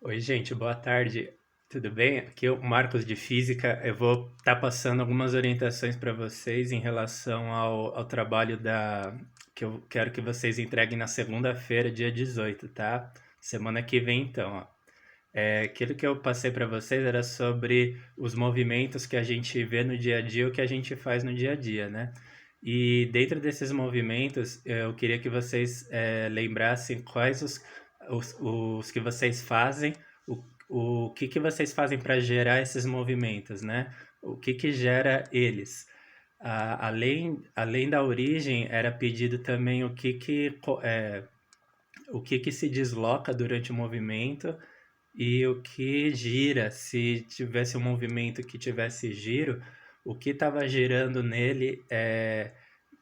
Oi, gente, boa tarde. Tudo bem? Aqui é o Marcos de Física. Eu vou estar passando algumas orientações para vocês em relação ao trabalho que eu quero que vocês entreguem na segunda-feira, dia 18, tá? Semana que vem, então, ó. Aquilo que eu passei para vocês era sobre os movimentos que a gente vê no dia a dia, o que a gente faz no dia a dia, né? E dentro desses movimentos, eu queria que vocês lembrassem quais os que vocês fazem, o, o que vocês fazem para gerar esses movimentos, né? O que gera eles. Além da origem, era pedido também o que se desloca durante o movimento e o que gira, se tivesse um movimento que tivesse giro, o que estava girando nele,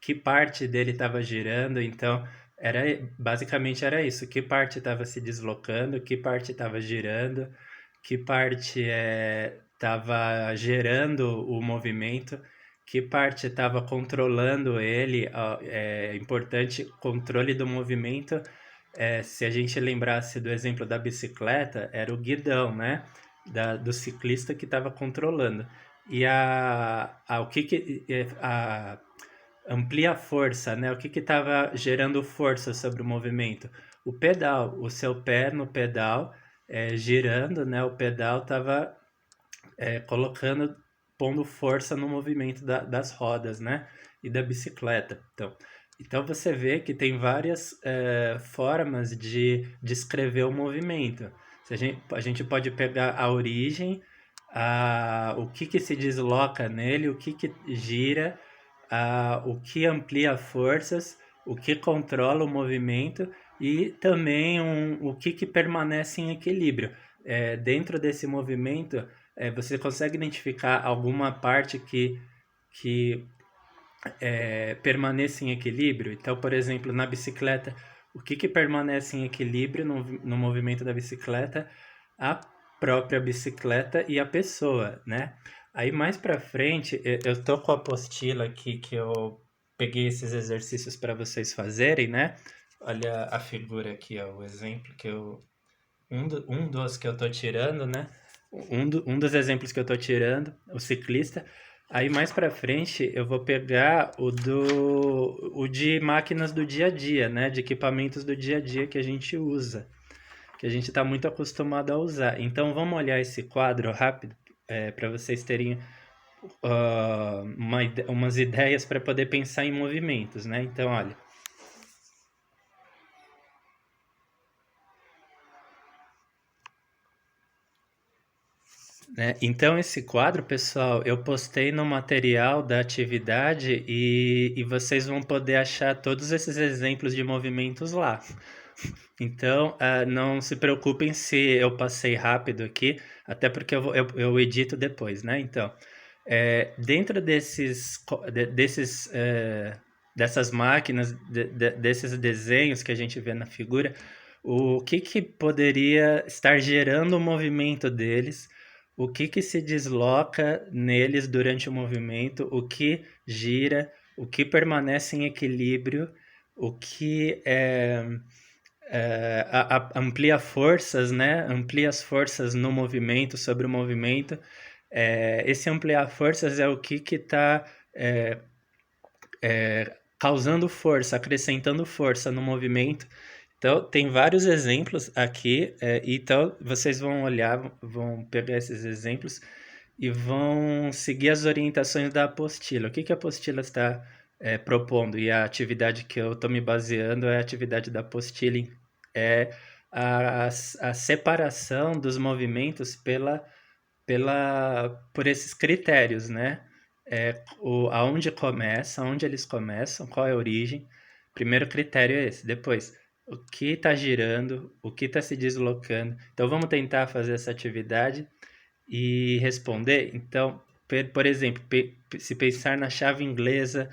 que parte dele estava girando, então era basicamente era isso, que parte estava se deslocando, que parte estava girando, que parte estava gerando o movimento, que parte estava controlando ele, é importante controle do movimento se a gente lembrasse do exemplo da bicicleta, era o guidão, né? Do ciclista que estava controlando. E o a amplia a força, né? O que estava gerando força sobre o movimento? O pedal, o seu pé no pedal, girando, né? O pedal estava colocando, pondo força no movimento das rodas, né? E da bicicleta. Então você vê que tem várias formas de descrever o movimento. Se a gente pode pegar a origem, o que se desloca nele, o que gira, o que amplia forças, o que controla o movimento e também o que permanece em equilíbrio. Dentro desse movimento, você consegue identificar alguma parte que permaneça em equilíbrio? Então, por exemplo, na bicicleta, o que permanece em equilíbrio no movimento da bicicleta? A própria bicicleta e a pessoa, né? Aí mais para frente, eu tô com a apostila aqui que eu peguei esses exercícios para vocês fazerem, né? Olha a figura aqui, ó, o exemplo que eu um dos que eu tô tirando, né? Um dos exemplos que eu tô tirando, o ciclista. Aí mais para frente eu vou pegar o de máquinas do dia a dia, né? De equipamentos do dia a dia que a gente usa, que a gente está muito acostumado a usar. Então vamos olhar esse quadro rápido para vocês terem umas ideias para poder pensar em movimentos, né? Então olha, né? Então, esse quadro, pessoal, eu postei no material da atividade e vocês vão poder achar todos esses exemplos de movimentos lá. Então, não se preocupem se eu passei rápido aqui, até porque eu edito depois, né? Então, dentro dessas máquinas, desses desenhos que a gente vê na figura, o que poderia estar gerando o movimento deles, o que se desloca neles durante o movimento, o que gira, o que permanece em equilíbrio, o que amplia forças, né? Amplia as forças no movimento, sobre o movimento. Esse ampliar forças é o que está causando força, acrescentando força no movimento. Então, tem vários exemplos aqui, então vocês vão olhar, vão pegar esses exemplos e vão seguir as orientações da apostila. O que a apostila está propondo? E a atividade que eu estou me baseando é a atividade da apostila, é a separação dos movimentos por esses critérios, né? Aonde começa, aonde eles começam, qual é a origem. Primeiro critério é esse. Depois, o que está girando, o que está se deslocando. Então, vamos tentar fazer essa atividade e responder. Então, por exemplo, se pensar na chave inglesa,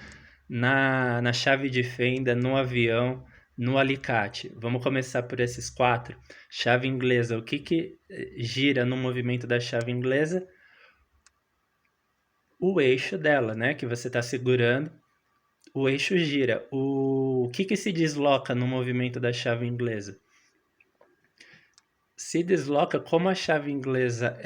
na chave de fenda, no avião, no alicate. Vamos começar por esses quatro. Chave inglesa, o que gira no movimento da chave inglesa? O eixo dela, né? Que você está segurando. O eixo gira. O que se desloca no movimento da chave inglesa? se desloca, como a chave inglesa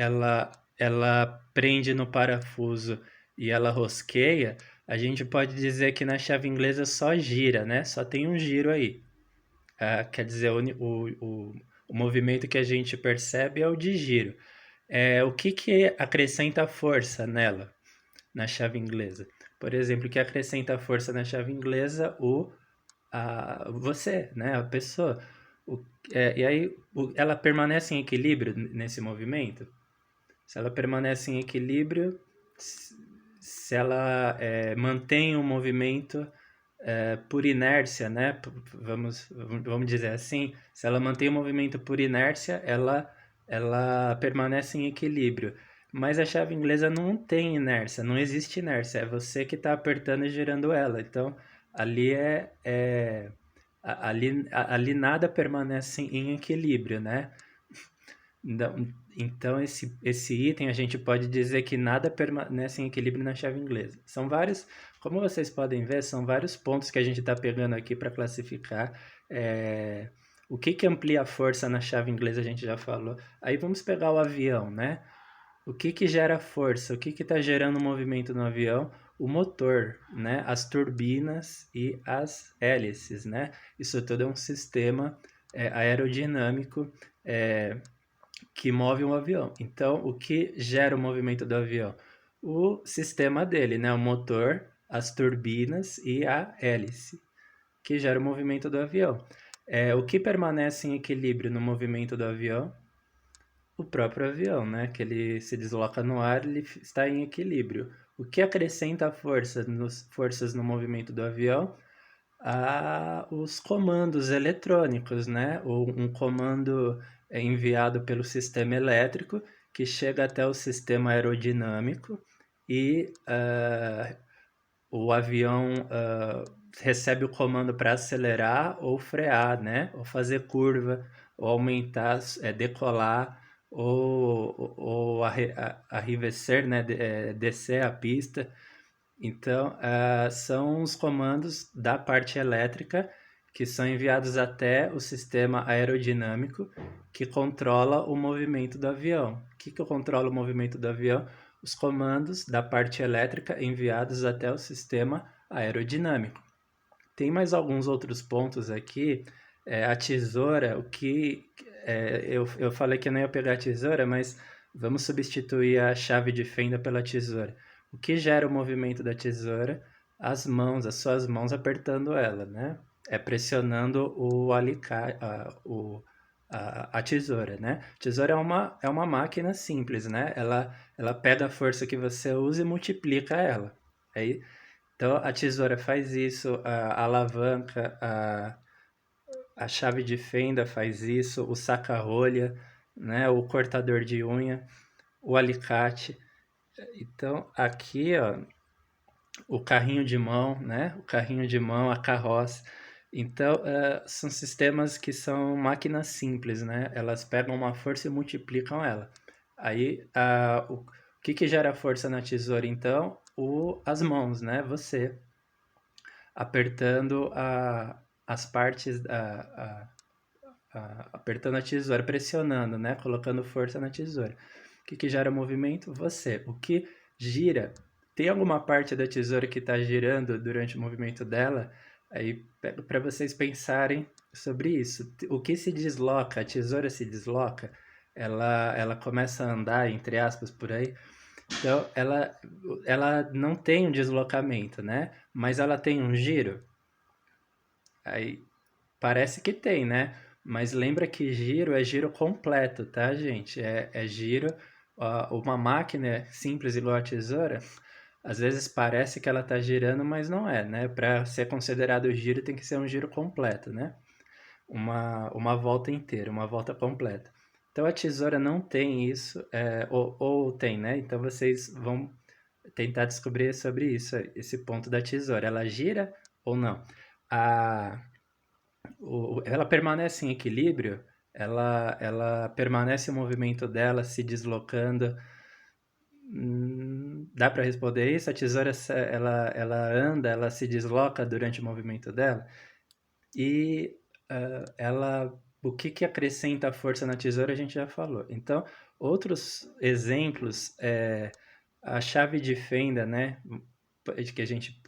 ela prende no parafuso e ela rosqueia, a gente pode dizer que na chave inglesa só gira, né? Só tem um giro aí. Quer dizer, o movimento que a gente percebe é o de giro. O que, que acrescenta força nela, na chave inglesa? Por exemplo, o que acrescenta força na chave inglesa? Você, né? A pessoa. O, e aí, ela permanece em equilíbrio nesse movimento? Se ela permanece em equilíbrio, se ela mantém o movimento por inércia, né? Vamos dizer assim, se ela mantém o movimento por inércia, ela permanece em equilíbrio. Mas a chave inglesa não tem inércia, não existe inércia, é você que está apertando e girando ela. Então, ali ali nada permanece em equilíbrio, né? Então, esse item a gente pode dizer que nada permanece em equilíbrio na chave inglesa. São vários, como vocês podem ver, são vários pontos que a gente está pegando aqui para classificar. É, o que, que amplia a força na chave inglesa a gente já falou. Aí vamos pegar o avião, né? O que, que gera força? O que está gerando movimento no avião? O motor, né? As turbinas e as hélices, né? Isso tudo é um sistema aerodinâmico que move um avião. Então, o que gera o movimento do avião? O sistema dele, né? O motor, as turbinas e a hélice, que gera o movimento do avião. O que permanece em equilíbrio no movimento do avião? O próprio avião, né? Que ele se desloca no ar, ele está em equilíbrio. O que acrescenta forças no movimento do avião? Os comandos eletrônicos, né? Ou um comando é enviado pelo sistema elétrico que chega até o sistema aerodinâmico e o avião recebe o comando para acelerar ou frear, né? Ou fazer curva, ou aumentar, decolar, ou arrefecer, né? Descer a pista. Então, são os comandos da parte elétrica que são enviados até o sistema aerodinâmico que controla o movimento do avião. O que controla o movimento do avião? Os comandos da parte elétrica enviados até o sistema aerodinâmico. Tem mais alguns outros pontos aqui. A tesoura, eu falei que eu não ia pegar a tesoura, mas vamos substituir a chave de fenda pela tesoura. O que gera o movimento da tesoura? As mãos, as suas mãos apertando ela, né? Pressionando o alicate, a tesoura, né? A tesoura é uma máquina simples, né? Ela pega a força que você usa e multiplica ela. Aí, então a tesoura faz isso, a alavanca, a chave de fenda faz isso, o saca-rolha, né? O cortador de unha, o alicate. Então aqui, ó, o carrinho de mão, né? O carrinho de mão, a carroça. Então, são sistemas que são máquinas simples, né? Elas pegam uma força e multiplicam ela. Aí, o que que gera força na tesoura, então? As mãos, né? Você apertando as partes, apertando a tesoura, pressionando, né? Colocando força na tesoura. O que que gera movimento? Você. O que gira, tem alguma parte da tesoura que está girando durante o movimento dela? Aí para vocês pensarem sobre isso. O que se desloca, a tesoura se desloca, ela começa a andar, entre aspas, por aí. Então, ela não tem um deslocamento, né? Mas ela tem um giro. Aí parece que tem, né? Mas lembra que giro é giro completo, tá, gente? É giro. Uma máquina simples igual a tesoura, às vezes parece que ela está girando, mas não é, né? Para ser considerado giro, tem que ser um giro completo, né? Uma volta inteira, uma volta completa. Então a tesoura não tem isso, ou tem, né? Então vocês vão tentar descobrir sobre isso, esse ponto da tesoura. Ela gira ou não? A, ela permanece em equilíbrio, ela permanece o movimento dela se deslocando. Dá para responder isso? A tesoura ela anda, ela se desloca durante o movimento dela e ela o que que acrescenta força na tesoura a gente já falou. Então, outros exemplos, a chave de fenda, né, de que a gente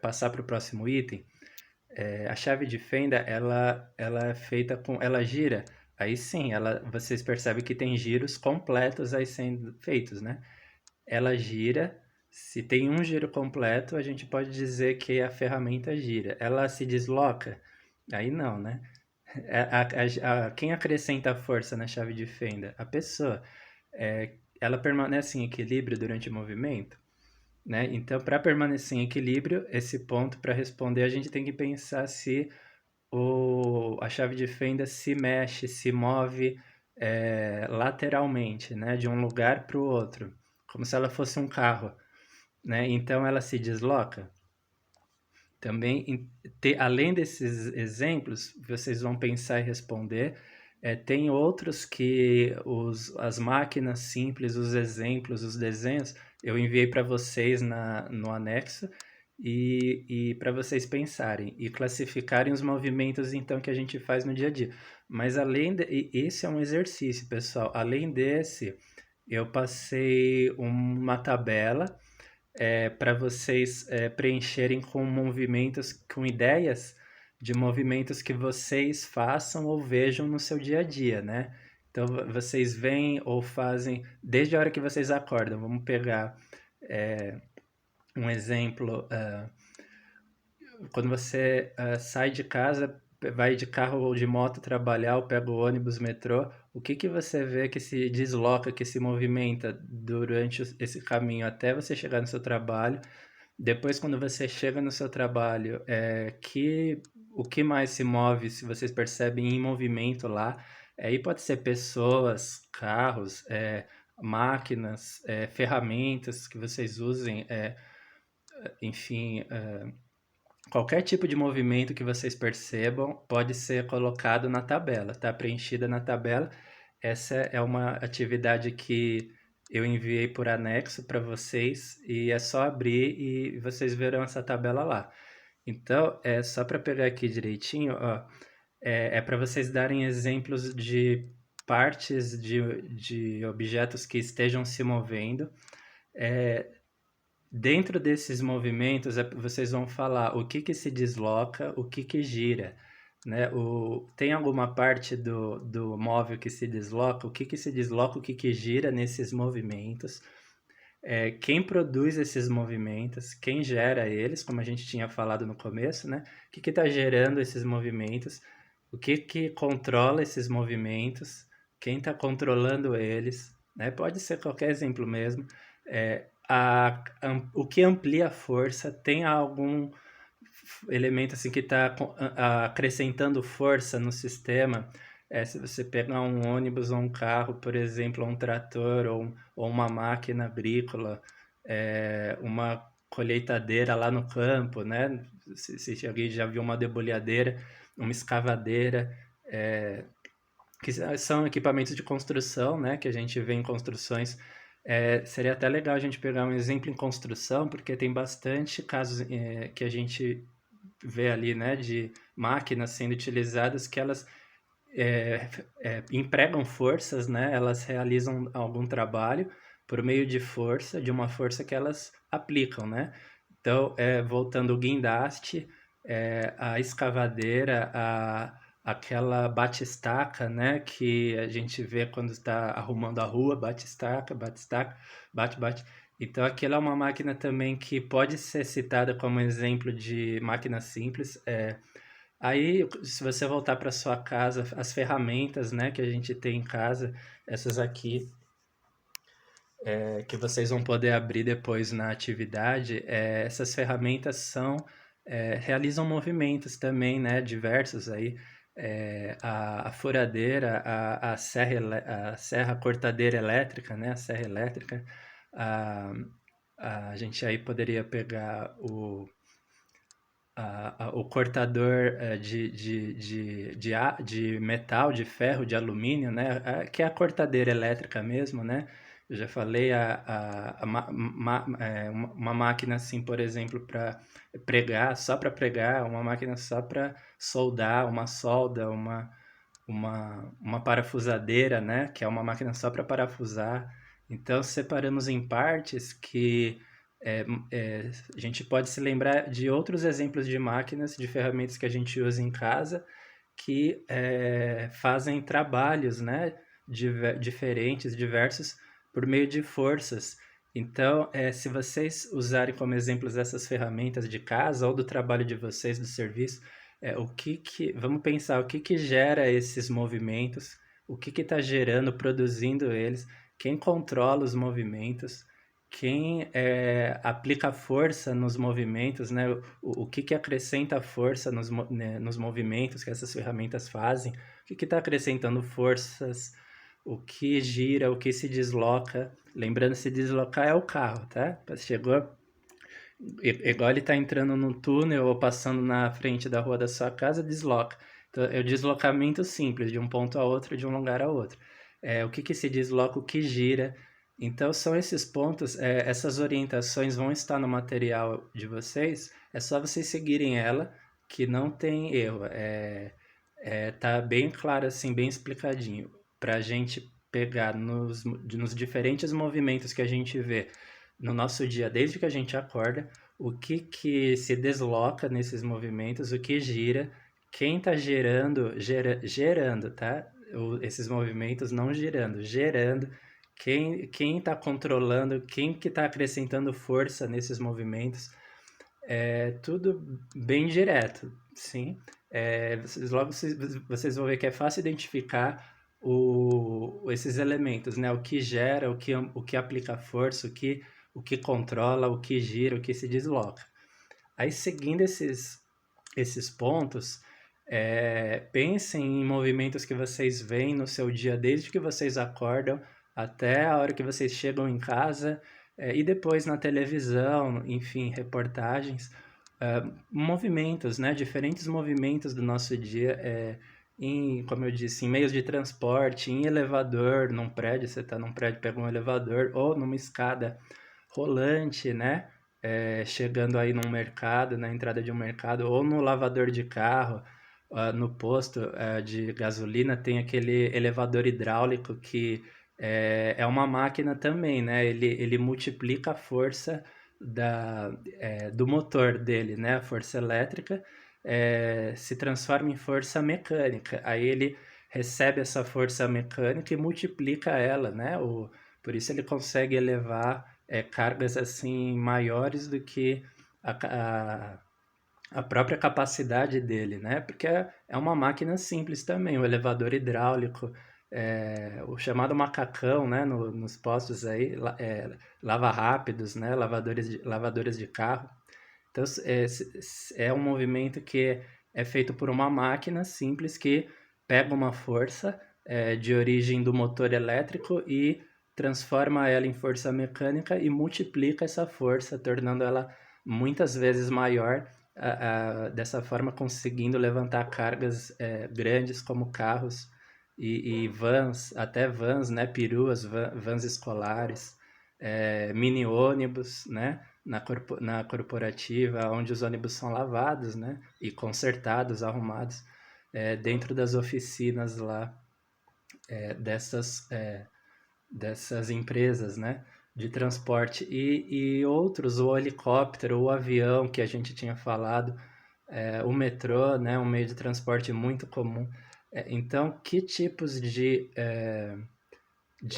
passar para o próximo item, a chave de fenda, ela é feita com, ela gira, aí sim, vocês percebem que tem giros completos aí sendo feitos, né? Ela gira, se tem um giro completo, a gente pode dizer que a ferramenta gira. Ela se desloca? Aí não, né? Quem acrescenta força na chave de fenda? A pessoa. Ela permanece em equilíbrio durante o movimento, né? Então, para permanecer em equilíbrio, esse ponto, para responder, a gente tem que pensar se a chave de fenda se mexe, se move lateralmente, né? De um lugar para o outro, como se ela fosse um carro, né? Então, ela se desloca. Também, além desses exemplos, vocês vão pensar e responder. Tem outros que as máquinas simples, os exemplos, os desenhos, eu enviei para vocês no anexo e para vocês pensarem e classificarem os movimentos então que a gente faz no dia a dia. Mas esse é um exercício, pessoal. Além desse, eu passei uma tabela para vocês preencherem com movimentos, com ideias de movimentos que vocês façam ou vejam no seu dia a dia, né? Então, vocês veem ou fazem desde a hora que vocês acordam. Vamos pegar um exemplo. Quando você sai de casa, vai de carro ou de moto trabalhar, ou pega o ônibus, metrô, o que que você vê que se desloca, que se movimenta durante esse caminho até você chegar no seu trabalho? Depois, quando você chega no seu trabalho, o que mais se move, se vocês percebem em movimento lá? Aí pode ser pessoas, carros, máquinas, ferramentas que vocês usem, enfim, qualquer tipo de movimento que vocês percebam pode ser colocado na tabela, tá preenchida na tabela. Essa é uma atividade que eu enviei por anexo para vocês e é só abrir e vocês verão essa tabela lá. Então, só para pegar aqui direitinho, ó, para vocês darem exemplos de partes de objetos que estejam se movendo. Dentro desses movimentos, vocês vão falar o que que se desloca, o que que gira, né? Tem alguma parte do móvel que se desloca, o que que se desloca, o que que gira nesses movimentos, quem produz esses movimentos, quem gera eles, como a gente tinha falado no começo, né? O que que está gerando esses movimentos, o que que controla esses movimentos, quem está controlando eles, né? Pode ser qualquer exemplo mesmo. O que amplia a força, tem algum elemento assim que está acrescentando força no sistema. Se você pegar um ônibus ou um carro, por exemplo, ou um trator ou uma máquina agrícola, uma colheitadeira lá no campo, né? Se alguém já viu uma debulhadeira, uma escavadeira, que são equipamentos de construção, né? Que a gente vê em construções. Seria até legal a gente pegar um exemplo em construção, porque tem bastante casos que a gente vê ali, né, de máquinas sendo utilizadas que elas empregam forças, né? Elas realizam algum trabalho por meio de força, de uma força que elas aplicam, né? Então, voltando o guindaste, a escavadeira, aquela bate-estaca, né? Que a gente vê quando está arrumando a rua, bate-estaca, bate-estaca, bate-bate. Então, aquela é uma máquina também que pode ser citada como exemplo de máquina simples. Aí, se você voltar para sua casa, as ferramentas, né, que a gente tem em casa, essas aqui, que vocês vão poder abrir depois na atividade, essas ferramentas realizam movimentos também, né, diversos aí. A furadeira, a serra cortadeira elétrica, né, a serra elétrica, a, a gente aí poderia pegar o cortador de metal, de ferro, de alumínio, né? Que é a cortadeira elétrica mesmo, né? Eu já falei uma máquina assim, por exemplo, para pregar, só para pregar, uma máquina só para soldar, uma solda, uma parafusadeira, né? Que é uma máquina só para parafusar. Então, separamos em partes que é, a gente pode se lembrar de outros exemplos de máquinas, de ferramentas que a gente usa em casa, que fazem trabalhos, né? Diferentes, diversos, por meio de forças. Então, se vocês usarem como exemplos essas ferramentas de casa ou do trabalho de vocês, do serviço, vamos pensar o que que gera esses movimentos, o que está gerando, produzindo eles, quem controla os movimentos, quem aplica força nos movimentos, né? O que que acrescenta força nos movimentos que essas ferramentas fazem, o que está acrescentando forças, o que gira, o que se desloca. Lembrando, se deslocar é o carro, tá? Chegou, igual ele está entrando no túnel ou passando na frente da rua da sua casa, desloca. Então, é o deslocamento simples, de um ponto a outro, de um lugar a outro. O que que se desloca, o que gira. Então, são esses pontos, essas orientações vão estar no material de vocês, é só vocês seguirem ela, que não tem erro. Tá bem claro, assim, bem explicadinho, para a gente pegar nos diferentes movimentos que a gente vê no nosso dia, desde que a gente acorda, o que que se desloca nesses movimentos, o que gira, quem está gerando, tá? Esses movimentos não girando, gerando, quem está controlando, quem que está acrescentando força nesses movimentos, tudo bem direto, sim. Logo vocês vão ver que é fácil identificar esses elementos, né? O que gera, o que aplica força, o que controla, o que gira, o que se desloca. Aí, seguindo esses pontos, pensem em movimentos que vocês veem no seu dia, desde que vocês acordam até a hora que vocês chegam em casa, e depois na televisão, enfim, reportagens, movimentos, né? Diferentes movimentos do nosso dia, como eu disse, em meios de transporte, em elevador, num prédio, você está num prédio, pega um elevador, ou numa escada rolante, né? Chegando aí num mercado, na entrada de um mercado, ou no lavador de carro, no posto de gasolina, tem aquele elevador hidráulico que é uma máquina também, né? Ele multiplica a força do motor dele, né? A força elétrica se transforma em força mecânica. Aí ele recebe essa força mecânica e multiplica ela, né? Por isso ele consegue elevar cargas assim maiores do que a, a própria capacidade dele, né? Porque é uma máquina simples também, o elevador hidráulico, o chamado macacão, né? Nos postos aí, lava rápidos, né? Lavadores de carro. Então, é um movimento que é feito por uma máquina simples que pega uma força de origem do motor elétrico e transforma ela em força mecânica e multiplica essa força, tornando ela muitas vezes maior, dessa forma conseguindo levantar cargas grandes como carros e vans, até vans, né, peruas, vans escolares, mini ônibus, né, na corporativa, onde os ônibus são lavados, né, e consertados, arrumados, dentro das oficinas lá dessas empresas, né, de transporte e outros, o helicóptero, o avião que a gente tinha falado, o metrô, né, um meio de transporte muito comum. Então, que tipos de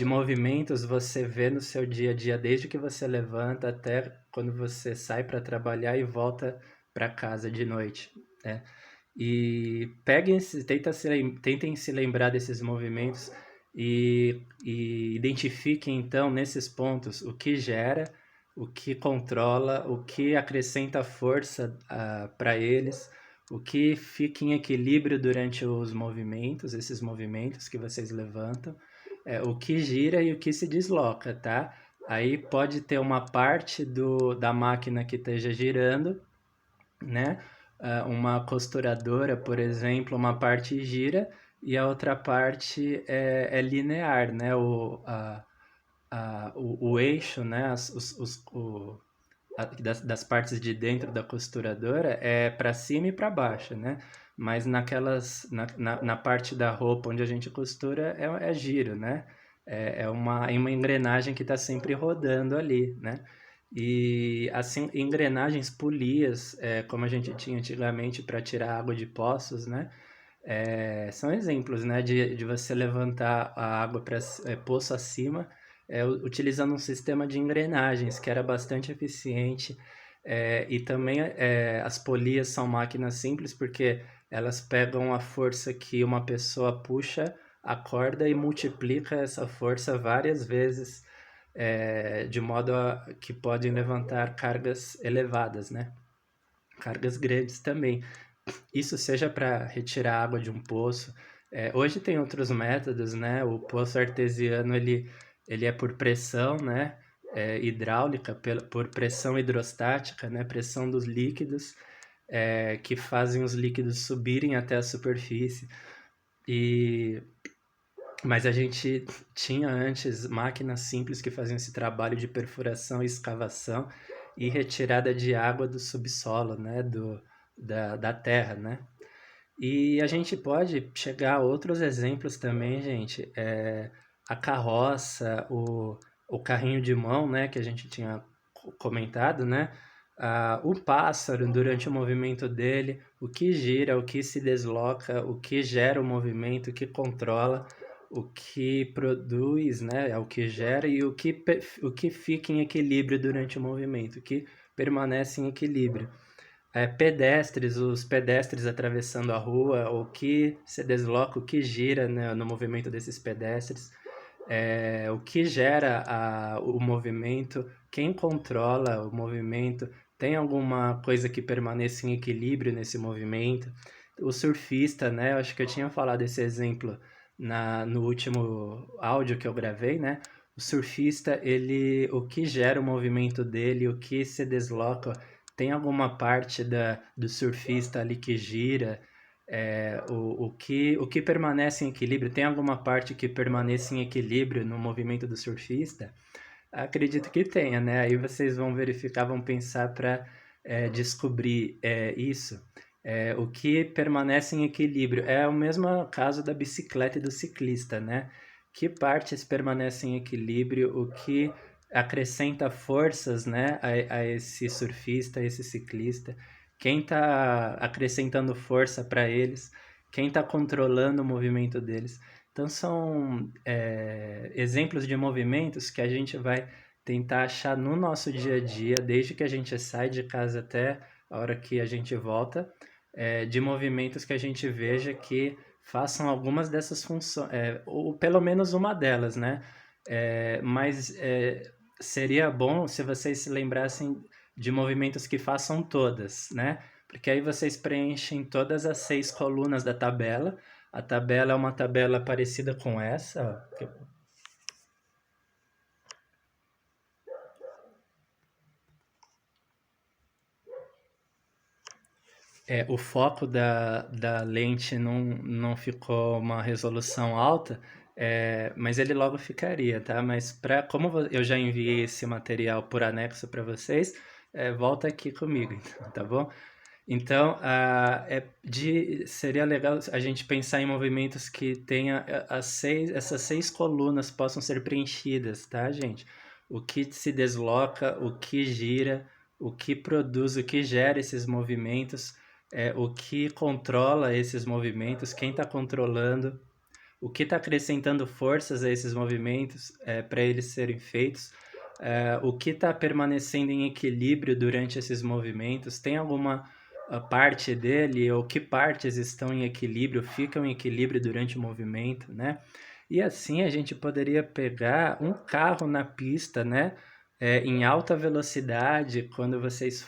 movimentos você vê no seu dia a dia, desde que você levanta até quando você sai para trabalhar e volta para casa de noite, né? E tentem se lembrar desses movimentos e identifiquem então nesses pontos o que gera, o que controla, o que acrescenta força para eles, o que fica em equilíbrio durante os movimentos, esses movimentos que vocês levantam, o que gira e o que se desloca, tá? Aí pode ter uma parte da máquina que esteja girando, né? Uma costuradora, por exemplo, uma parte gira e a outra parte é linear, né? O eixo, né? Das partes de dentro da costuradora é para cima e para baixo, né? mas na parte da roupa onde a gente costura é giro, né? É uma engrenagem que está sempre rodando ali, né? E assim, engrenagens polias, como a gente tinha antigamente para tirar água de poços, né? São exemplos, né, de você levantar a água para poço acima, utilizando um sistema de engrenagens que era bastante eficiente. E também as polias são máquinas simples porque elas pegam a força que uma pessoa puxa a corda e multiplica essa força várias vezes, de modo que podem levantar cargas elevadas, né? Cargas grandes também. Isso seja para retirar água de um poço. Hoje tem outros métodos, né? O poço artesiano ele é por pressão, né? Hidráulica, por pressão hidrostática, né? Pressão dos líquidos, que fazem os líquidos subirem até a superfície. E mas a gente tinha antes máquinas simples que faziam esse trabalho de perfuração, escavação e retirada de água do subsolo, né? Da terra, né? E a gente pode chegar a outros exemplos também, gente. A carroça, o carrinho de mão, né, que a gente tinha comentado, né? O pássaro, durante o movimento dele, o que gira, o que se desloca, o que gera o movimento, o que controla, o que produz, né? É o que gera e o que fica em equilíbrio durante o movimento, o que permanece em equilíbrio. Pedestres, os pedestres atravessando a rua, o que se desloca, o que gira, né, no movimento desses pedestres, o que gera o movimento, quem controla o movimento, tem alguma coisa que permaneça em equilíbrio nesse movimento. O surfista, né, eu acho que eu tinha falado esse exemplo no último áudio que eu gravei, né? O surfista, o que gera o movimento dele, o que se desloca, tem alguma parte do surfista ali que gira, o que permanece em equilíbrio, tem alguma parte que permanece em equilíbrio no movimento do surfista? Acredito que tenha, né? Aí vocês vão verificar, vão pensar para descobrir isso. O que permanece em equilíbrio é o mesmo caso da bicicleta e do ciclista, né? Que partes permanecem em equilíbrio, o que acrescenta forças, né, a esse surfista, a esse ciclista, quem está acrescentando força para eles, quem está controlando o movimento deles. Então, são exemplos de movimentos que a gente vai tentar achar no nosso dia a dia, desde que a gente sai de casa até a hora que a gente volta, de movimentos que a gente veja que façam algumas dessas funções, ou pelo menos uma delas, né? Mas seria bom se vocês se lembrassem de movimentos que façam todas, né? Porque aí vocês preenchem todas as 6 colunas da tabela. A tabela é uma tabela parecida com essa, ó. O foco da lente não ficou uma resolução alta, mas ele logo ficaria, tá? Mas como eu já enviei esse material por anexo para vocês, volta aqui comigo, então, tá bom? Então, seria legal a gente pensar em movimentos que tenha essas 6 colunas possam ser preenchidas, tá, gente? O que se desloca, o que gira, o que produz, o que gera esses movimentos, o que controla esses movimentos, quem está controlando, o que está acrescentando forças a esses movimentos para eles serem feitos, o que está permanecendo em equilíbrio durante esses movimentos, tem alguma parte dele, ou que partes estão em equilíbrio, ficam em equilíbrio durante o movimento, né? E assim a gente poderia pegar um carro na pista, né? Em alta velocidade, quando vocês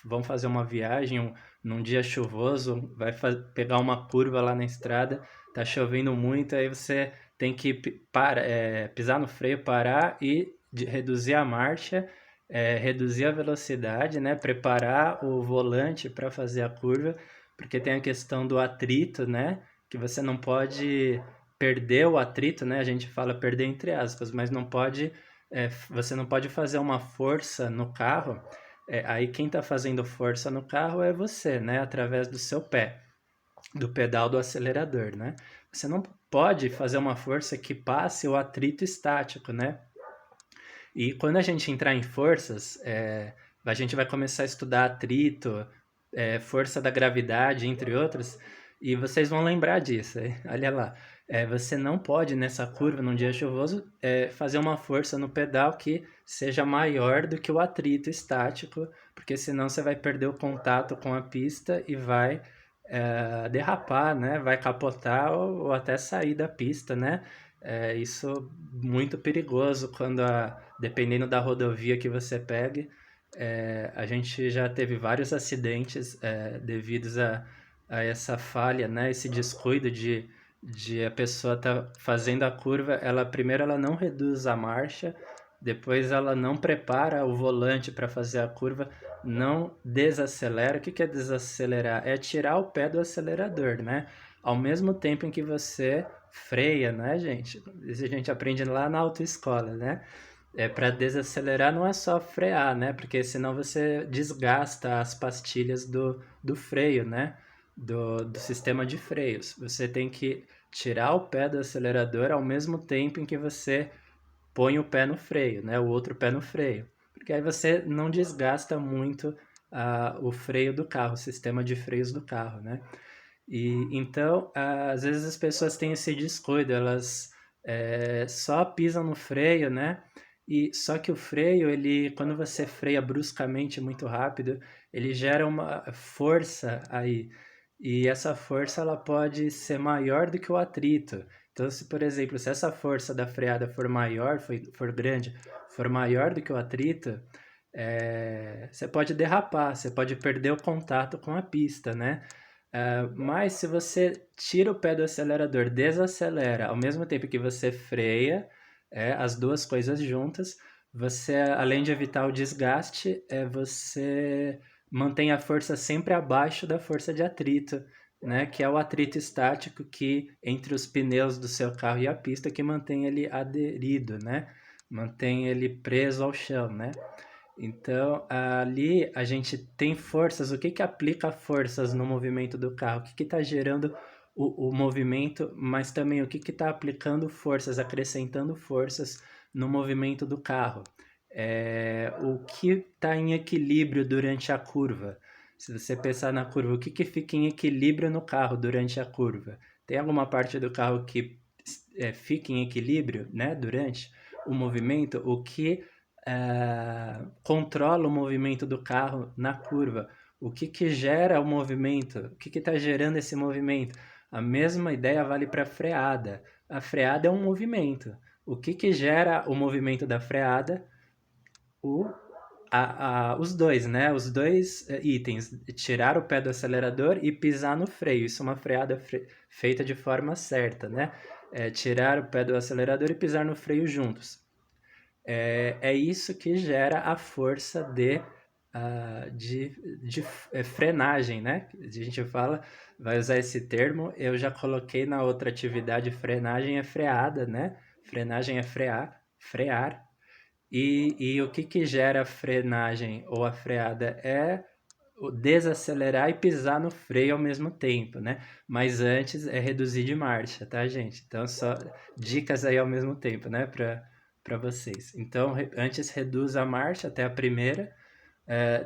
vão fazer uma viagem, num dia chuvoso, vai pegar uma curva lá na estrada, tá chovendo muito, aí você tem que pisar no freio, parar e reduzir a marcha, reduzir a velocidade, né? Preparar o volante para fazer a curva, porque tem a questão do atrito, né? Que você não pode perder o atrito, né? A gente fala perder entre aspas, mas você não pode fazer uma força no carro. Aí quem está fazendo força no carro é você, né? Através do seu pé. do pedal do acelerador, né? Você não pode fazer uma força que passe o atrito estático, né? E quando a gente entrar em forças, a gente vai começar a estudar atrito, força da gravidade, entre outros, e vocês vão lembrar disso. Olha lá, você não pode nessa curva, num dia chuvoso, fazer uma força no pedal que seja maior do que o atrito estático, porque senão você vai perder o contato com a pista e vai derrapar, né? Vai capotar ou até sair da pista, né? Isso muito perigoso dependendo da rodovia que você pegue. A gente já teve vários acidentes devidos a essa falha, né? Esse descuido de a pessoa tá fazendo a curva, primeiro ela não reduz a marcha, depois ela não prepara o volante para fazer a curva, não desacelera. O que é desacelerar? É tirar o pé do acelerador, né? Ao mesmo tempo em que você freia, né, gente? Isso a gente aprende lá na autoescola, né? Para desacelerar não é só frear, né? Porque senão você desgasta as pastilhas do freio, né? Do sistema de freios. Você tem que tirar o pé do acelerador ao mesmo tempo em que você põe o pé no freio, né? O outro pé no freio. Porque aí você não desgasta muito o freio do carro, o sistema de freios do carro, né? E então, às vezes as pessoas têm esse descuido, elas só pisam no freio, né? E só que o freio, quando você freia bruscamente muito rápido, ele gera uma força aí. E essa força ela pode ser maior do que o atrito. Então, se por exemplo, se essa força da freada for maior, for grande, for maior do que o atrito, você pode derrapar, você pode perder o contato com a pista, né? Mas se você tira o pé do acelerador, desacelera, ao mesmo tempo que você freia, as duas coisas juntas, você, além de evitar o desgaste, você mantém a força sempre abaixo da força de atrito, né? Que é o atrito estático que entre os pneus do seu carro e a pista que mantém ele aderido, né? Mantém ele preso ao chão, né? Então, ali a gente tem forças. O que que aplica forças no movimento do carro? O que que está gerando o movimento, mas também o que que está aplicando forças, acrescentando forças no movimento do carro? O que está em equilíbrio durante a curva? Se você pensar na curva, o que que fica em equilíbrio no carro durante a curva? Tem alguma parte do carro que fica em equilíbrio, né, durante o movimento? O que controla o movimento do carro na curva? O que que gera o movimento? O que está gerando esse movimento? A mesma ideia vale para a freada. A freada é um movimento. O que que gera o movimento da freada? O, os dois, né? Os dois itens, tirar o pé do acelerador e pisar no freio. Isso é uma freada feita de forma certa, né? Tirar o pé do acelerador e pisar no freio juntos. É isso que gera a força de frenagem, né? A gente vai usar esse termo. Eu já coloquei na outra atividade, frenagem é freada, né? Frenagem é frear. E o que que gera a frenagem ou a freada é o desacelerar e pisar no freio ao mesmo tempo, né? Mas antes é reduzir de marcha, tá, gente? Então, só dicas aí ao mesmo tempo, né, para vocês. Então, antes reduz a marcha até a primeira,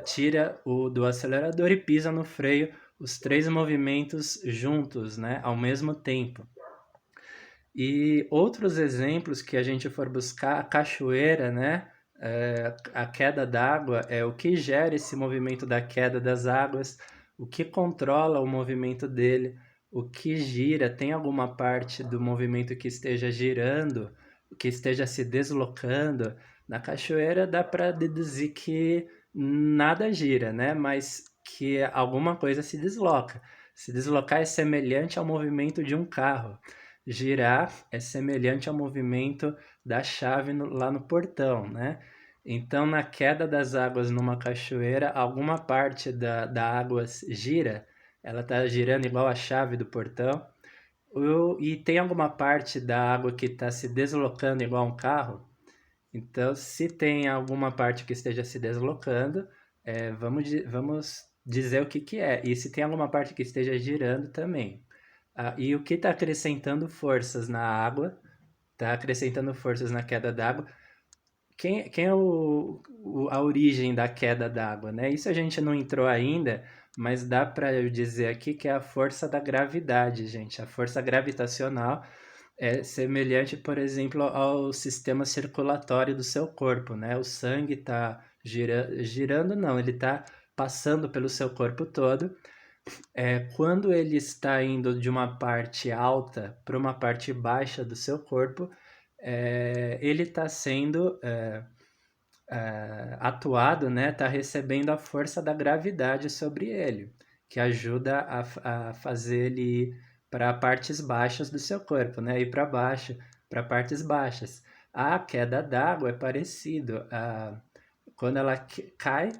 tira o do acelerador e pisa no freio, os três movimentos juntos, né, ao mesmo tempo. E outros exemplos que a gente for buscar, a cachoeira, né? A queda d'água é o que gera esse movimento da queda das águas, o que controla o movimento dele, o que gira, tem alguma parte do movimento que esteja girando, que esteja se deslocando. Na cachoeira dá para deduzir que nada gira, né? Mas que alguma coisa se desloca. Se deslocar é semelhante ao movimento de um carro. Girar é semelhante ao movimento da chave lá no portão, né? Então, na queda das águas numa cachoeira, alguma parte da água gira, ela está girando igual a chave do portão, e tem alguma parte da água que está se deslocando igual um carro. Então, se tem alguma parte que esteja se deslocando, vamos dizer o que que é, e se tem alguma parte que esteja girando também. E o que está acrescentando forças na água, está acrescentando forças na queda d'água. Quem é a origem da queda d'água, né? Isso a gente não entrou ainda, mas dá para eu dizer aqui que é a força da gravidade, gente. A força gravitacional é semelhante, por exemplo, ao sistema circulatório do seu corpo, né? O sangue está girando, não, ele está passando pelo seu corpo todo. Quando ele está indo de uma parte alta para uma parte baixa do seu corpo, ele está sendo atuado, né? Está recebendo a força da gravidade sobre ele, que ajuda a fazer ele ir para partes baixas do seu corpo, né? Ir para baixo, para partes baixas. A queda d'água é parecido. Quando ela cai,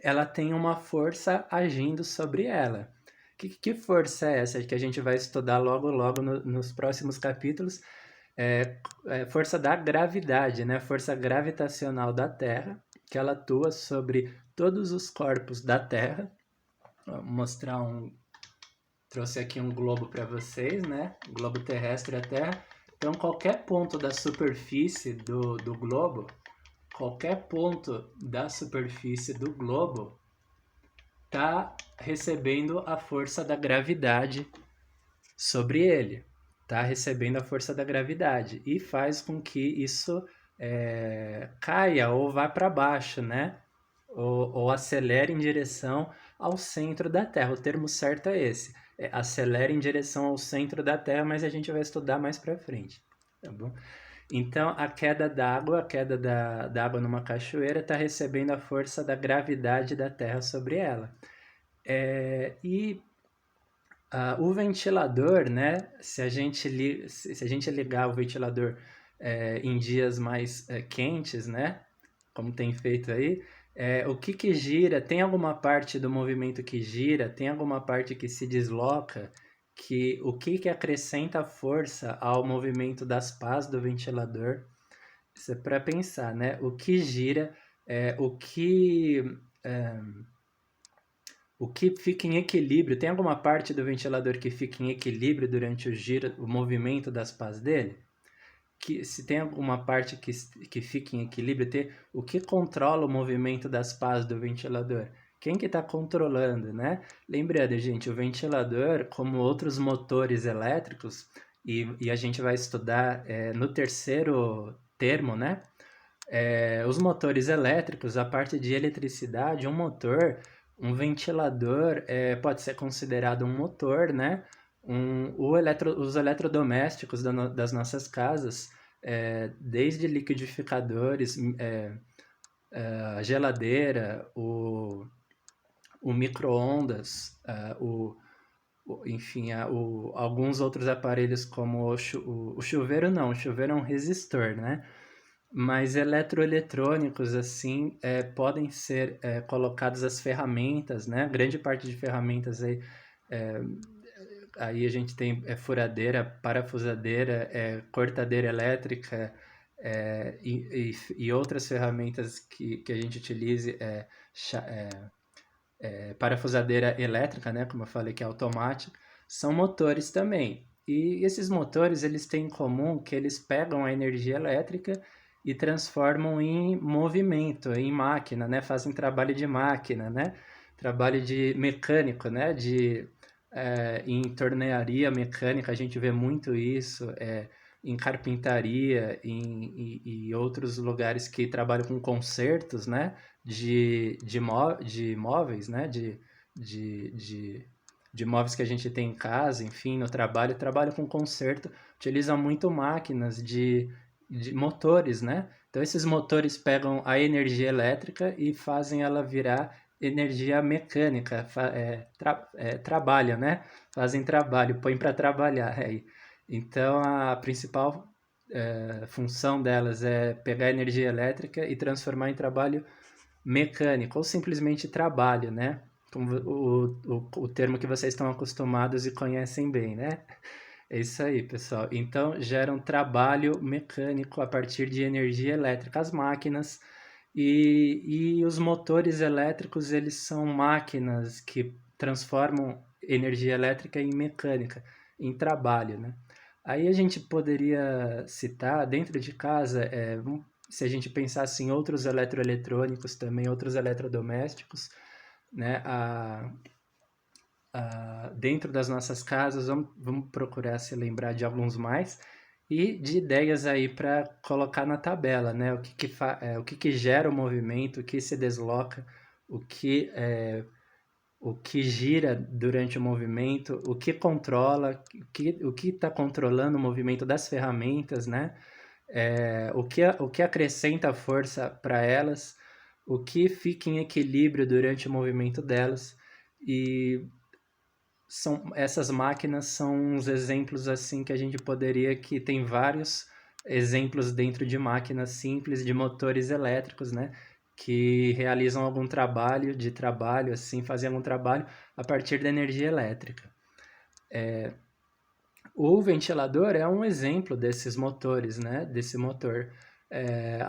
ela tem uma força agindo sobre ela. Que força é essa que a gente vai estudar logo logo nos próximos capítulos? Força da gravidade, né? Força gravitacional da Terra, que ela atua sobre todos os corpos da Terra. Vou mostrar trouxe aqui um globo para vocês, né? Globo terrestre e a Terra. Então, qualquer ponto da superfície do globo, qualquer ponto da superfície do globo está recebendo a força da gravidade sobre ele, está recebendo a força da gravidade e faz com que isso caia ou vá para baixo, né? Ou acelere em direção ao centro da Terra. O termo certo é esse. Acelere em direção ao centro da Terra, mas a gente vai estudar mais para frente, tá bom? Então, a queda d'água, da água numa cachoeira, está recebendo a força da gravidade da Terra sobre ela. E o ventilador, né? Se a gente ligar o ventilador em dias mais quentes, né? Como tem feito aí, o que gira? Tem alguma parte do movimento que gira? Tem alguma parte que se desloca? O que acrescenta força ao movimento das pás do ventilador? Isso é para pensar, né? O que gira? O que é, o que fica em equilíbrio? Tem alguma parte do ventilador que fica em equilíbrio durante o movimento das pás dele? Se tem alguma parte que fica em equilíbrio, o que controla o movimento das pás do ventilador? Quem que está controlando, né? Lembrando, gente, o ventilador, como outros motores elétricos, e a gente vai estudar no terceiro termo, né? Os motores elétricos, a parte de eletricidade, um ventilador pode ser considerado um motor, né? Os eletrodomésticos das nossas casas, desde liquidificadores, a geladeira, o micro-ondas, enfim, alguns outros aparelhos como o chuveiro não, o chuveiro é um resistor, né? Mas eletroeletrônicos, assim, podem ser colocadas as ferramentas, né? Grande parte de ferramentas aí a gente tem furadeira, parafusadeira, cortadeira elétrica e outras ferramentas que a gente utilize, parafusadeira elétrica, né? Como eu falei, que é automática, são motores também. E esses motores, eles têm em comum que eles pegam a energia elétrica e transformam em movimento, em máquina, né? Fazem trabalho de máquina, né? Trabalho de mecânico, né? Em tornearia mecânica, a gente vê muito isso, em carpintaria, e outros lugares que trabalham com concertos, né? De móveis, né? De móveis que a gente tem em casa, enfim, no trabalho com conserto, utilizam muito máquinas de motores, né? Então, esses motores pegam a energia elétrica e fazem ela virar energia mecânica, trabalha, né? Fazem trabalho, põem para trabalhar. Então, a principal função delas é pegar energia elétrica e transformar em trabalho mecânico, ou simplesmente trabalho, né? Como o termo que vocês estão acostumados e conhecem bem, né? É isso aí, pessoal. Então, gera um trabalho mecânico a partir de energia elétrica. As máquinas E os motores elétricos, eles são máquinas que transformam energia elétrica em mecânica, em trabalho, né? Aí a gente poderia citar, dentro de casa, se a gente pensasse em outros eletroeletrônicos também, outros eletrodomésticos, né? Dentro das nossas casas, vamos procurar se lembrar de alguns mais e de ideias aí para colocar na tabela, né? O que que gera o movimento, o que se desloca, o que, o que gira durante o movimento, o que controla, o que está controlando o movimento das ferramentas, né? O que acrescenta força para elas, o que fica em equilíbrio durante o movimento delas. E essas máquinas são uns exemplos assim que a gente poderia, que tem vários exemplos dentro de máquinas simples de motores elétricos, né, que realizam algum trabalho assim, fazem algum trabalho a partir da energia elétrica. O ventilador é um exemplo desses motores, né, desse motor.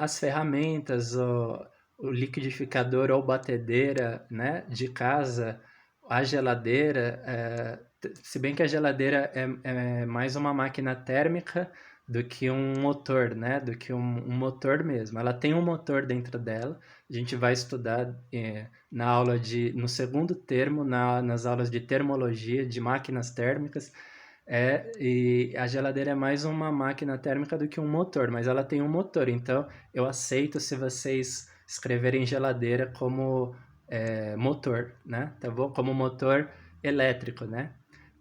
As ferramentas, o liquidificador ou batedeira, né, de casa, a geladeira, se bem que a geladeira é mais uma máquina térmica do que um motor, né, do que um motor mesmo. Ela tem um motor dentro dela. A gente vai estudar na aula no segundo termo, nas aulas de termologia, de máquinas térmicas. E a geladeira é mais uma máquina térmica do que um motor, mas ela tem um motor, então eu aceito se vocês escreverem geladeira como motor, né? Tá bom? Como motor elétrico, né?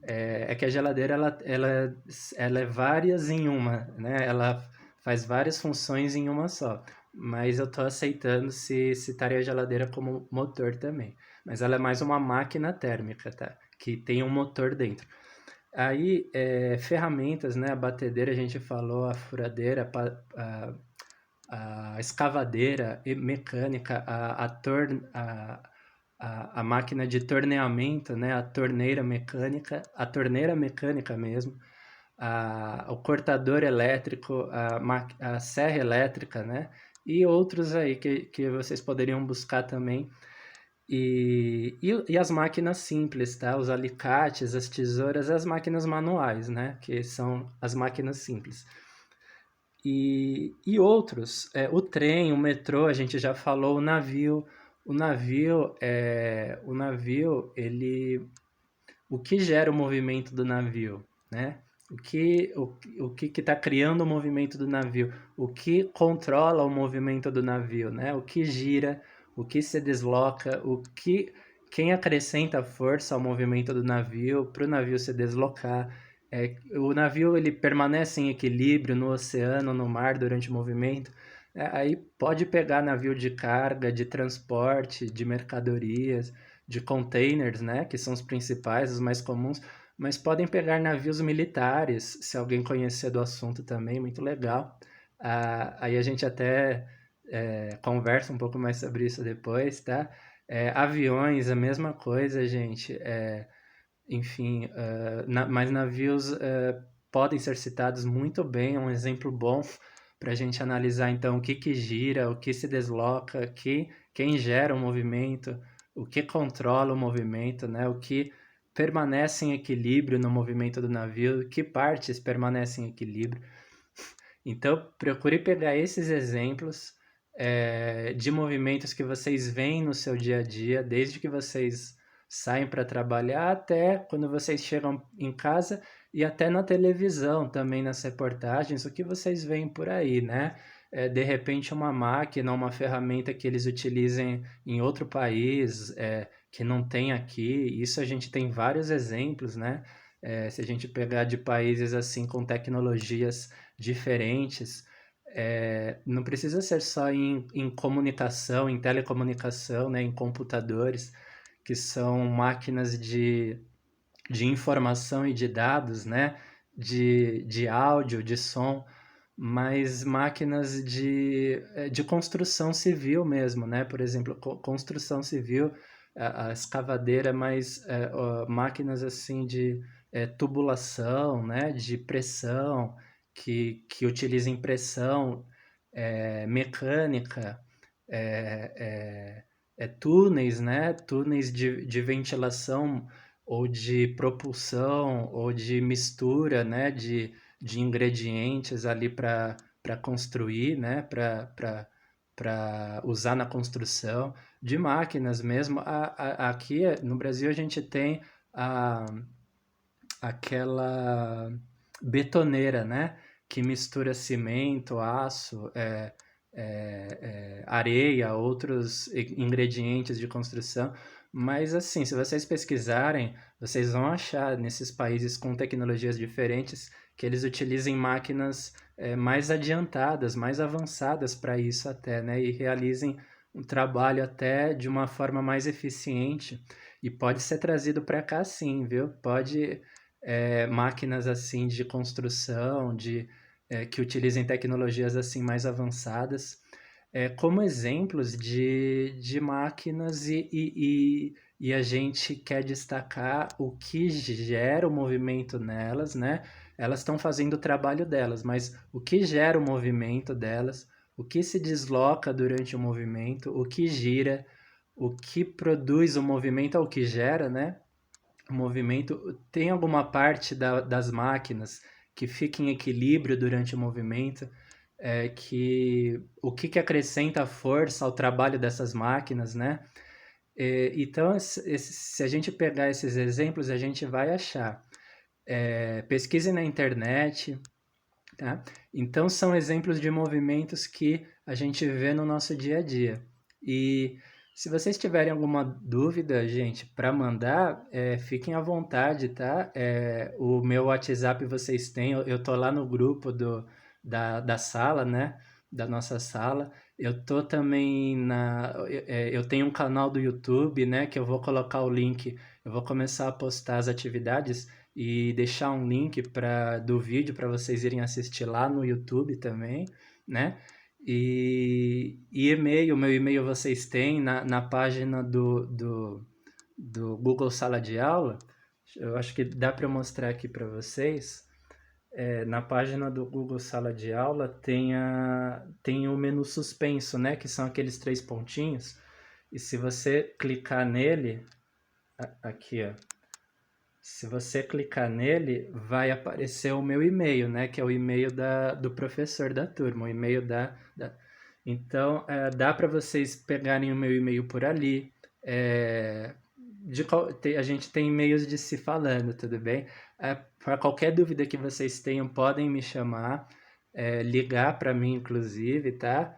É que a geladeira ela é várias em uma, né? Ela faz várias funções em uma só. Mas eu tô aceitando se citarem a geladeira como motor também. Mas ela é mais uma máquina térmica, tá? Que tem um motor dentro. Aí, ferramentas, né? A batedeira, a gente falou, a furadeira, a escavadeira mecânica, a máquina de torneamento, né? A torneira mecânica mesmo, o cortador elétrico, a serra elétrica, né? E outros aí que vocês poderiam buscar também e as máquinas simples, tá? Os alicates, as tesouras, as máquinas manuais, né? Que são as máquinas simples. E outros, o trem, o metrô, a gente já falou, o navio. O navio, o que gera o movimento do navio, né? O que está criando o movimento do navio? O que controla o movimento do navio, né? O que gira, o que se desloca, quem acrescenta força ao movimento do navio para o navio se deslocar. O navio ele permanece em equilíbrio no oceano, no mar durante o movimento. Aí pode pegar navio de carga, de transporte, de mercadorias, de containers, né, que são os principais, os mais comuns, mas podem pegar navios militares, se alguém conhecer do assunto também, muito legal. Aí a gente até conversa um pouco mais sobre isso depois, tá? Aviões, a mesma coisa, gente. Enfim, mas navios podem ser citados muito bem, é um exemplo bom para a gente analisar então o que que gira, o que se desloca, quem gera o movimento, o que controla o movimento, né? O que permanece em equilíbrio no movimento do navio, que partes permanecem em equilíbrio. Então, procure pegar esses exemplos de movimentos que vocês veem no seu dia a dia, desde que vocês saem para trabalhar até quando vocês chegam em casa e até na televisão também, nas reportagens, o que vocês veem por aí, né? De repente, uma máquina, uma ferramenta que eles utilizem em outro país, que não tem aqui. Isso a gente tem vários exemplos, né? Se a gente pegar de países assim com tecnologias diferentes. Não precisa ser só em comunicação, em telecomunicação, né, em computadores, que são máquinas de informação e de dados, né, de áudio, de som, mas máquinas de construção civil mesmo, né? Por exemplo, construção civil, a escavadeira, mas máquinas assim de tubulação, né? De pressão, que utilizem pressão mecânica, túneis, né? Túneis de ventilação ou de propulsão ou de mistura, né? De ingredientes ali para construir, né? Para usar na construção, de máquinas mesmo. Aqui no Brasil a gente tem a, aquela betoneira, né? Que mistura cimento, aço, areia, outros ingredientes de construção. Mas assim, se vocês pesquisarem, vocês vão achar nesses países com tecnologias diferentes que eles utilizem máquinas mais adiantadas, mais avançadas para isso até, né? E realizem um trabalho até de uma forma mais eficiente. E pode ser trazido para cá sim, viu? Pode máquinas assim de construção, que utilizem tecnologias assim mais avançadas, como exemplos de máquinas e a gente quer destacar o que gera o movimento nelas, né? Elas estão fazendo o trabalho delas, mas o que gera o movimento delas, o que se desloca durante o movimento, o que gira, o que produz o movimento ao que gera, né? O movimento, tem alguma parte das máquinas que fica em equilíbrio durante o movimento, que acrescenta força ao trabalho dessas máquinas, né? Então, se a gente pegar esses exemplos, a gente vai achar. Pesquise na internet, tá? Então, são exemplos de movimentos que a gente vê no nosso dia a dia. E se vocês tiverem alguma dúvida, gente, para mandar, fiquem à vontade, tá? O meu WhatsApp vocês têm, eu tô lá no grupo da sala, né? Da nossa sala. Eu tô também eu tenho um canal do YouTube, né? Que eu vou colocar o link, eu vou começar a postar as atividades e deixar um link do vídeo para vocês irem assistir lá no YouTube também, né? E e-mail, meu e-mail vocês têm na página do Google Sala de Aula. Eu acho que dá para mostrar aqui para vocês. Na página do Google Sala de Aula tem o menu suspenso, né? Que são aqueles três pontinhos. E se você clicar nele, aqui, ó. Se você clicar nele, vai aparecer o meu e-mail, né? Que é o e-mail do professor da turma, o e-mail Então, dá para vocês pegarem o meu e-mail por ali. É, a gente tem e-mails de se falando, tudo bem? Para qualquer dúvida que vocês tenham, podem me chamar, ligar para mim, inclusive, tá?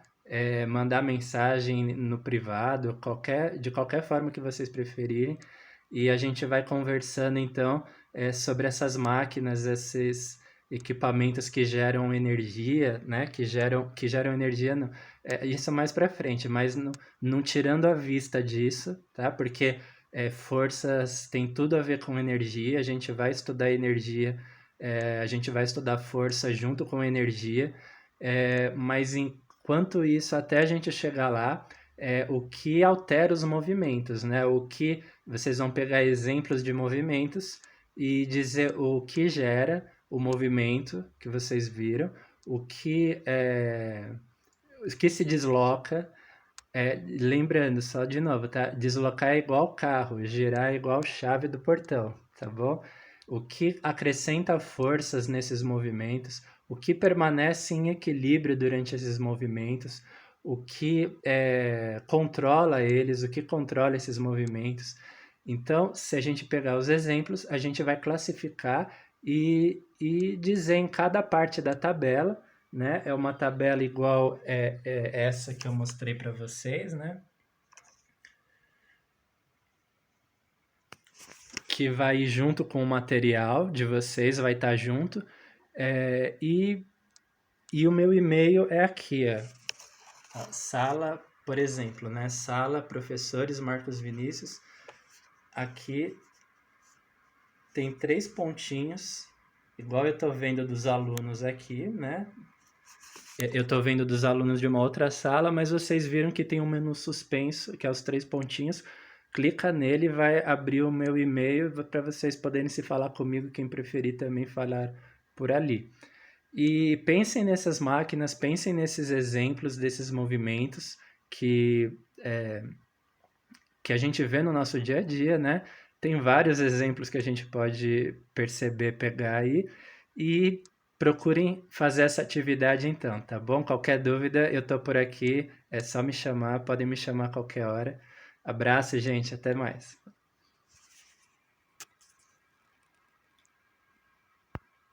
Mandar mensagem no privado, de qualquer forma que vocês preferirem. E a gente vai conversando então sobre essas máquinas, esses equipamentos que geram energia, né? Que geram energia, não, isso mais para frente, mas não tirando a vista disso, tá? Porque forças tem tudo a ver com energia, a gente vai estudar energia, a gente vai estudar força junto com energia, mas enquanto isso, até a gente chegar lá, o que altera os movimentos, né? O que vocês vão pegar exemplos de movimentos e dizer o que gera o movimento que vocês viram, o que se desloca. Lembrando, só de novo, tá? Deslocar é igual carro, girar é igual chave do portão, tá bom? O que acrescenta forças nesses movimentos, o que permanece em equilíbrio durante esses movimentos, o que controla eles, o que controla esses movimentos. Então, se a gente pegar os exemplos, a gente vai classificar e dizer em cada parte da tabela, né? É uma tabela igual essa que eu mostrei para vocês, né? Que vai junto com o material de vocês, vai estar junto. É, e o meu e-mail é aqui, ó. Sala, por exemplo, né? Sala Professores Marcos Vinícius. Aqui tem 3 pontinhos, igual eu estou vendo dos alunos aqui, né? Eu estou vendo dos alunos de uma outra sala, mas vocês viram que tem um menu suspenso, que é os 3 pontinhos. Clica nele e vai abrir o meu e-mail para vocês poderem se falar comigo, quem preferir também falar por ali. E pensem nessas máquinas, pensem nesses exemplos desses movimentos que a gente vê no nosso dia a dia, né? Tem vários exemplos que a gente pode perceber, pegar aí, e procurem fazer essa atividade então, tá bom? Qualquer dúvida, eu tô por aqui, é só me chamar, podem me chamar a qualquer hora. Abraço, gente, até mais.